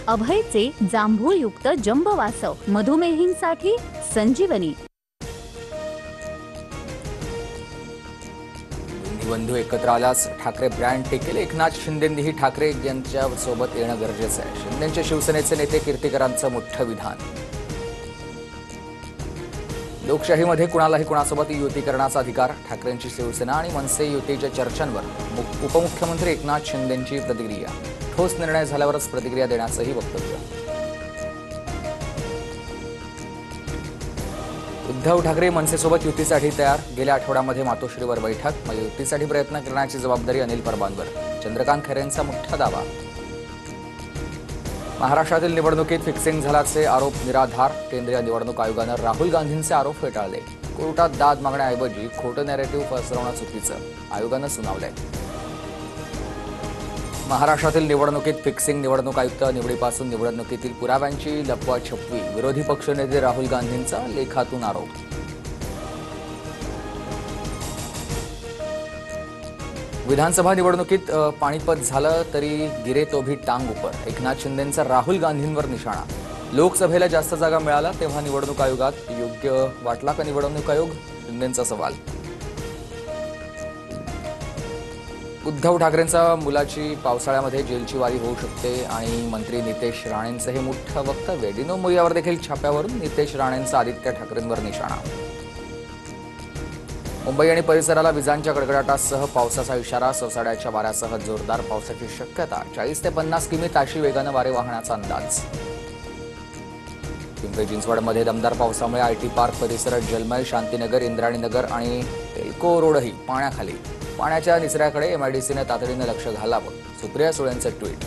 अभयचे जांभूळयुक्त जंबवासव मधुमेहींसाठी संजीवनी। बंधू एकत्र आल्यास ठाकरे ब्रँड टिकेल। एकनाथ शिंदेंनीही ठाकरे यांच्या सोबत येणं गरजेचं आहे। शिंदेंच्या शिवसेनेचे नेते कीर्तीकरांचं मोठं विधान। लोकशाहीमध्ये कुणालाही कुणासोबत युती करण्याचा अधिकार। ठाकरेंची शिवसेना आणि मनसे युतीच्या चर्चांवर उपमुख्यमंत्री एकनाथ शिंदेंची प्रतिक्रिया। ठोस निर्णय झाल्यावरच प्रतिक्रिया देण्याचंही वक्तव्य। उद्धव ठाकरे मनसेसोबत युतीसाठी तयार। गेल्या आठवड्यामध्ये मातोश्रीवर बैठक। युतीसाठी प्रयत्न करण्याची जबाबदारी अनिल परबांवर। चंद्रकांत खैरेंचा मोठा दावा। महाराष्ट्रातील निवडणुकीत फिक्सिंग झाल्याचे आरोप निराधार। केंद्रीय निवडणूक आयोगानं राहुल गांधींचे आरोप फेटाळले। कोर्टात दाद मागण्याऐवजी खोटं नॅरेटिव्ह पसरवणं चुकीचं, आयोगानं सुनावलंय। महाराष्ट्रातील निवडणुकीत फिक्सिंग। निवडणूक आयुक्त निवडीपासून निवडणुकीतील पुराव्यांची लपवाछपवी। विरोधी पक्षनेते राहुल गांधींचा लेखातून आरोप। विधानसभा निवडणुकीत पाणीपत झालं तरी गिरे तो भी टांग ऊपर। एकनाथ शिंदेंचा राहुल गांधींवर निशाणा। लोकसभेला जास्त जागा मिळाला तेव्हा निवडणूक आयोगात योग्य वाटला का निवडणूक आयोग, शिंदेंचा सवाल। उद्धव ठाकरेंचा मुलाची पावसाळ्यामध्ये जेलची वारी होऊ शकते आणि मंत्री नितेश राणेंचं हे मोठं वक्तव्य। डिनो मोरियावर देखील छाप्यावरून नितेश राणेंचा आदित्य ठाकरेंवर निशाणा। मुंबई आणि परिसराला विजांच्या कडकडाटासह पावसाचा इशारा। सोसाट्याच्या वाऱ्यासह जोरदार पावसाची शक्यता। 40 ते 50 किमी ताशी वेगानं वारे वाहण्याचा अंदाज। पिंपरी चिंचवडमध्ये दमदार पावसामुळे आयटी पार्क परिसरात जलमय। शांतीनगर, इंद्राणीनगर आणि टेल्को रोडही पाण्याखाली। पाण्याच्या निचऱ्याकडे एमआयडीसीने तातडीनं लक्ष घालावं, सुप्रिया सुळेंचं ट्विट।